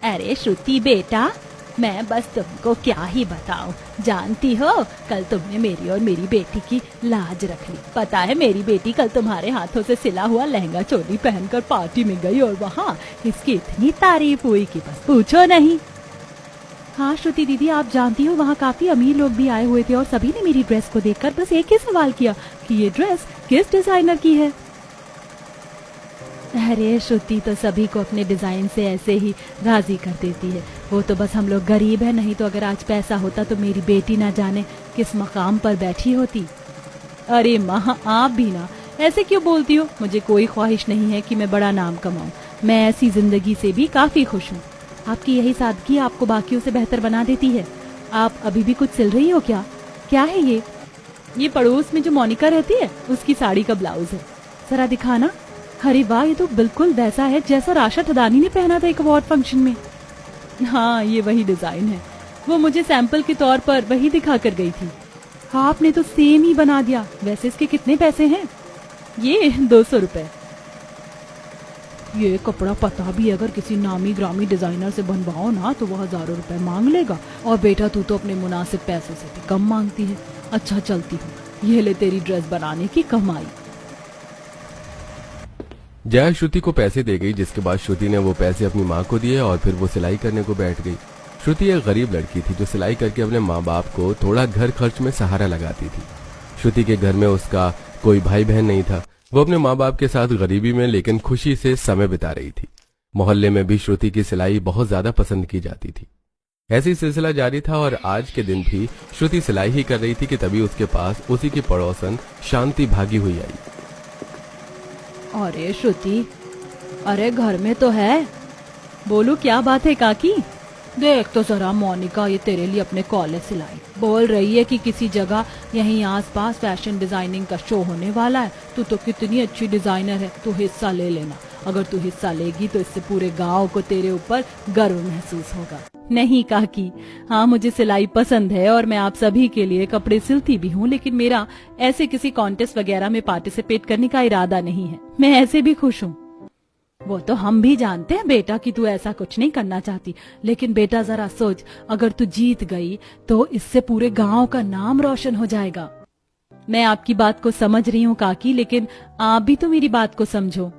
अरे श्रुति बेटा, मैं बस तुमको क्या ही बताऊं। जानती हो, कल तुमने मेरी और मेरी बेटी की लाज रख ली। पता है, मेरी बेटी कल तुम्हारे हाथों से सिला हुआ लहंगा चोली पहनकर पार्टी में गई और वहाँ इसकी इतनी तारीफ हुई कि बस पूछो नहीं। हाँ श्रुति दीदी, आप जानती हो वहाँ काफी अमीर लोग भी आए हुए थे और सभी ने मेरी ड्रेस को देखकर बस एक ही सवाल किया कि ये ड्रेस किस डिजाइनर की है। अरे श्रुति तो सभी को अपने डिजाइन से ऐसे ही राजी कर देती है। वो तो बस हम लोग गरीब है, नहीं तो अगर आज पैसा होता तो मेरी बेटी ना जाने किस मकाम पर बैठी होती। अरे माँ, आप भी ना ऐसे क्यों बोलती हो? मुझे कोई ख्वाहिश नहीं है कि मैं बड़ा नाम कमाऊं। मैं ऐसी जिंदगी से भी काफी खुश हूँ। आपकी यही सादगी आपको बाकियों से बेहतर बना देती है। आप अभी भी कुछ सिल रही हो क्या? क्या है ये पड़ोस में जो मोनिका रहती है उसकी साड़ी का ब्लाउज है। जरा दिखाना। अरे वाह, ये तो बिल्कुल वैसा है जैसा राशा ठदानी ने पहना था एक अवार्ड फंक्शन में। हाँ, ये वही डिजाइन है। वो मुझे सैंपल के तौर पर वही दिखा कर गई थी। आपने तो सेम ही बना दिया। वैसे इसके कितने पैसे हैं? ये 200 रुपए। ये कपड़ा पता भी अगर किसी नामी ग्रामी डिजाइनर से बनवाओ ना तो वो हजारों रुपए मांग लेगा। और बेटा, तू तो अपने मुनासिब पैसों से भी कम मांगती है। अच्छा, चलती हूँ, ये ले तेरी ड्रेस बनाने की कमाई। जया श्रुति को पैसे दे गई, जिसके बाद श्रुति ने वो पैसे अपनी माँ को दिए और फिर वो सिलाई करने को बैठ गई। श्रुति एक गरीब लड़की थी जो सिलाई करके अपने माँ बाप को थोड़ा घर खर्च में सहारा लगाती थी। श्रुति के घर में उसका कोई भाई बहन नहीं था। वो अपने माँ बाप के साथ गरीबी में लेकिन खुशी से समय बिता रही थी। मोहल्ले में भी श्रुति की सिलाई बहुत ज्यादा पसंद की जाती थी। ऐसी सिलसिला जारी था और आज के दिन भी श्रुति सिलाई ही कर रही थी कि तभी उसके पास उसी की पड़ोसन शांति भागी हुई आई। अरे श्रुति, अरे घर में तो है। बोलू, क्या बात है काकी? देख तो जरा मोनिका ये तेरे लिए अपने कॉलेज सिलाई। बोल रही है कि किसी जगह यहीं आसपास फैशन डिजाइनिंग का शो होने वाला है। तू तो कितनी अच्छी डिजाइनर है, तू हिस्सा ले लेना। अगर तू हिस्सा लेगी तो इससे पूरे गांव को तेरे ऊपर गर्व महसूस होगा। नहीं काकी, हाँ मुझे सिलाई पसंद है और मैं आप सभी के लिए कपड़े सिलती भी हूँ, लेकिन मेरा ऐसे किसी कॉन्टेस्ट वगैरह में पार्टिसिपेट करने का इरादा नहीं है। मैं ऐसे भी खुश हूँ। वो तो हम भी जानते हैं बेटा कि तू ऐसा कुछ नहीं करना चाहती, लेकिन बेटा जरा सोच, अगर तू जीत गई तो इससे पूरे गांव का नाम रोशन हो जाएगा। मैं आपकी बात को समझ रही हूँ काकी, लेकिन आप भी तो मेरी बात को समझो।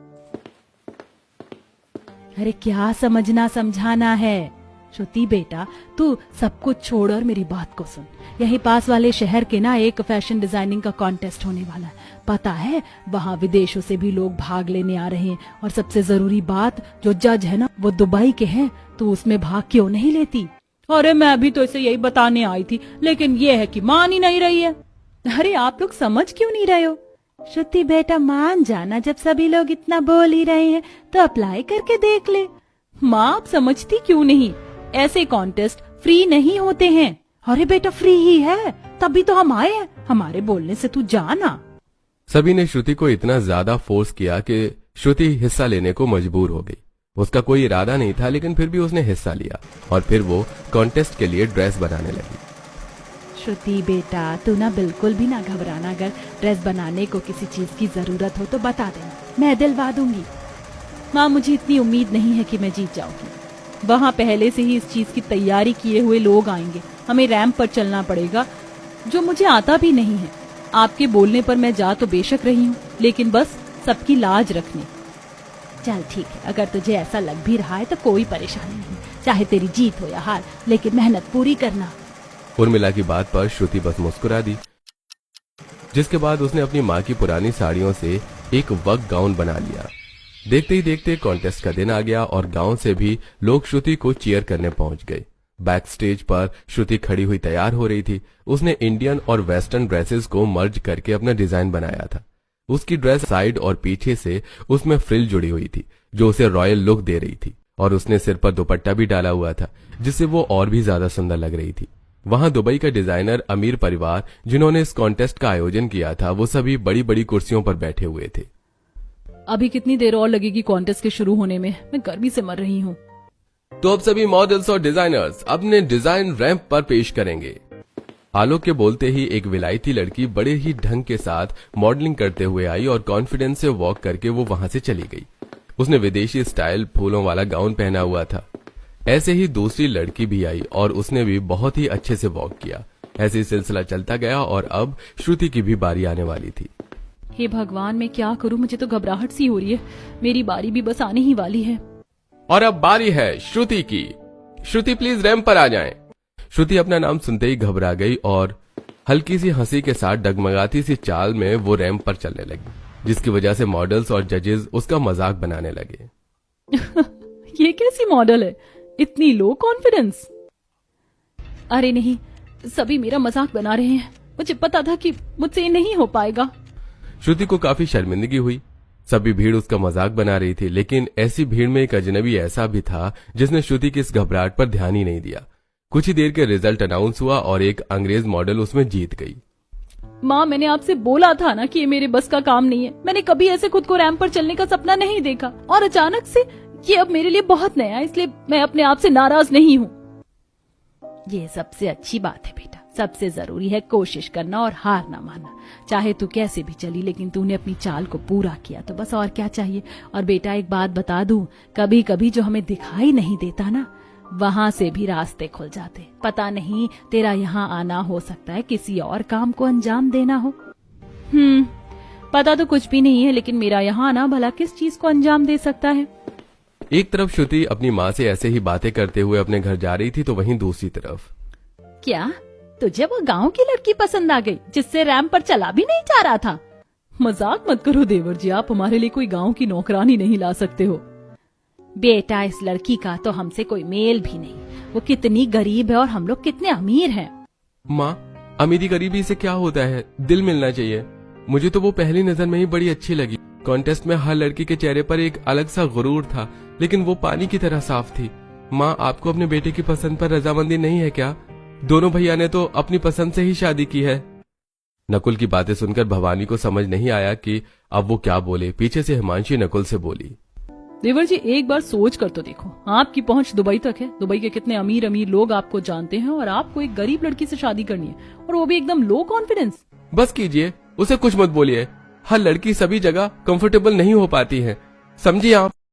अरे क्या समझना समझाना है श्रुति बेटा, तू सब कुछ छोड़ और मेरी बात को सुन। यही पास वाले शहर के ना एक फैशन डिजाइनिंग का कॉन्टेस्ट होने वाला है। पता है, वहाँ विदेशों से भी लोग भाग लेने आ रहे हैं और सबसे जरूरी बात, जो जज है ना वो दुबई के हैं। तो उसमें भाग क्यों नहीं लेती? अरे मैं भी तो इसे यही बताने आई थी, लेकिन ये है कि मान ही नहीं रही है। अरे आप लोग समझ क्यों नहीं रहे हो? श्रुति बेटा मान जाना, जब सभी लोग इतना बोल ही रहे हैं तो अप्लाई करके देख ले। माँ आप समझती क्यों नहीं? ऐसे कॉन्टेस्ट फ्री नहीं होते हैं। अरे बेटा फ्री ही है, तभी तो हम आए हैं। हमारे बोलने से तू जाना। सभी ने श्रुति को इतना ज्यादा फोर्स किया कि श्रुति हिस्सा लेने को मजबूर हो गई। उसका कोई इरादा नहीं था, लेकिन फिर भी उसने हिस्सा लिया और फिर वो कॉन्टेस्ट के लिए ड्रेस बनाने लगी। श्रुति बेटा, तू ना बिल्कुल भी ना घबराना। अगर ड्रेस बनाने को किसी चीज की जरूरत हो तो बता देना, मैं दिलवा दूंगी। माँ मुझे इतनी उम्मीद नहीं है कि मैं जीत जाऊंगी। वहाँ पहले से ही इस चीज की तैयारी किए हुए लोग आएंगे। हमें रैंप पर चलना पड़ेगा, जो मुझे आता भी नहीं है। आपके बोलने पर मैं जा तो बेशक रही हूँ, लेकिन बस सबकी लाज रखनी। चल ठीक है, अगर तुझे ऐसा लग भी रहा है तो कोई परेशानी नहीं। चाहे तेरी जीत हो या हार, लेकिन मेहनत पूरी करना। उर्मिला की बात पर श्रुति बस मुस्कुरा दी, जिसके बाद उसने अपनी माँ की पुरानी साड़ियों से एक वर्क गाउन बना लिया। देखते ही देखते कॉन्टेस्ट का दिन आ गया और गांव से भी लोग श्रुति को चीयर करने पहुंच गए। बैक स्टेज पर श्रुति खड़ी हुई तैयार हो रही थी। उसने इंडियन और वेस्टर्न ड्रेसेस को मर्ज करके अपना डिजाइन बनाया था। उसकी ड्रेस साइड और पीछे से उसमें फ्रिल जुड़ी हुई थी, जो उसे रॉयल लुक दे रही थी, और उसने सिर पर दुपट्टा भी डाला हुआ था, जिससे वो और भी ज्यादा सुंदर लग रही थी। वहां दुबई का डिजाइनर अमीर परिवार, जिन्होंने इस कॉन्टेस्ट का आयोजन किया था, वो सभी बड़ी बड़ी कुर्सियों पर बैठे हुए थे। अभी कितनी देर और लगेगी कॉन्टेस्ट के शुरू होने में? मैं गर्मी से मर रही हूँ। तो अब सभी मॉडल्स और डिजाइनर्स अपने डिजाइन रैंप पर पेश करेंगे। आलोक के बोलते ही एक विलायती लड़की बड़े ही ढंग के साथ मॉडलिंग करते हुए आई और कॉन्फिडेंस से वॉक करके वो वहां से चली गई। उसने विदेशी स्टाइल फूलों वाला गाउन पहना हुआ था। ऐसे ही दूसरी लड़की भी आई और उसने भी बहुत ही अच्छे से वॉक किया। ऐसे ही सिलसिला चलता गया और अब श्रुति की भी बारी आने वाली थी। हे भगवान, मैं क्या करूं, मुझे तो घबराहट सी हो रही है। मेरी बारी भी बस आने ही वाली है। और अब बारी है श्रुति की। श्रुति प्लीज रैंप पर आ जाएं। श्रुति अपना नाम सुनते ही घबरा गई और हल्की सी हंसी के साथ डगमगाती सी चाल में वो रैंप पर चलने लगी, जिसकी वजह से मॉडल्स और जजेस उसका मजाक बनाने लगे। ये कैसी मॉडल है, इतनी लो कॉन्फिडेंस। अरे नहीं, सभी मेरा मजाक बना रहे हैं। मुझे पता था कि मुझसे ये नहीं हो पाएगा। श्रुति को काफी शर्मिंदगी हुई। सभी भीड़ उसका मजाक बना रही थी, लेकिन ऐसी भीड़ में एक अजनबी ऐसा भी था जिसने श्रुति की इस घबराहट पर ध्यान ही नहीं दिया। कुछ ही देर के रिजल्ट अनाउंस हुआ और एक अंग्रेज मॉडल उसमें जीत गई। माँ, मैंने आपसे बोला था ना कि ये मेरे बस का काम नहीं है। मैंने कभी ऐसे खुद को रैंप पर चलने का सपना नहीं देखा और अचानक से ये अब मेरे लिए बहुत नया है, इसलिए मैं अपने आप से नाराज नहीं हूँ। ये सबसे अच्छी बात है बेटा। सबसे जरूरी है कोशिश करना और हार ना मानना। चाहे तू कैसे भी चली, लेकिन तूने अपनी चाल को पूरा किया तो बस और क्या चाहिए। और बेटा एक बात बता दूं, कभी कभी जो हमें दिखाई नहीं देता ना, वहां से भी रास्ते खुल जाते। पता नहीं तेरा यहाँ आना हो सकता है किसी और काम को अंजाम देना हो। पता तो कुछ भी नहीं है, लेकिन मेरा यहाँ आना भला किस चीज को अंजाम दे सकता है। एक तरफ श्रुति अपनी माँ से ऐसे ही बातें करते हुए अपने घर जा रही थी, तो वहीं दूसरी तरफ क्या तुझे वो गांव की लड़की पसंद आ गई जिससे रैंप पर चला भी नहीं जा रहा था? मजाक मत करो देवर जी, आप हमारे लिए कोई गांव की नौकरानी नहीं ला सकते हो। बेटा, इस लड़की का तो हमसे कोई मेल भी नहीं। वो कितनी गरीब है और हम लोग कितने अमीर हैं। माँ, अमीरी गरीबी से क्या होता है, दिल मिलना चाहिए। मुझे तो वो पहली नजर में ही बड़ी अच्छी लगी। कॉन्टेस्ट में हर लड़की के चेहरे पर एक अलग सा गुरूर था, लेकिन वो पानी की तरह साफ थी। माँ, आपको अपने बेटे की पसंद पर रजामंदी नहीं है क्या? दोनों भैया ने तो अपनी पसंद से ही शादी की है। नकुल की बातें सुनकर भवानी को समझ नहीं आया कि अब वो क्या बोले। पीछे से हिमांशी नकुल से बोली, देवर जी एक बार सोच कर तो देखो, आपकी पहुंच दुबई तक है। दुबई के कितने अमीर अमीर लोग आपको जानते हैं और आपको एक गरीब लड़की से शादी करनी है, और वो भी एकदम लो कॉन्फिडेंस। बस कीजिए, उसे कुछ मत बोलिए। हर लड़की सभी जगह कंफर्टेबल नहीं हो पाती है, समझिए आप।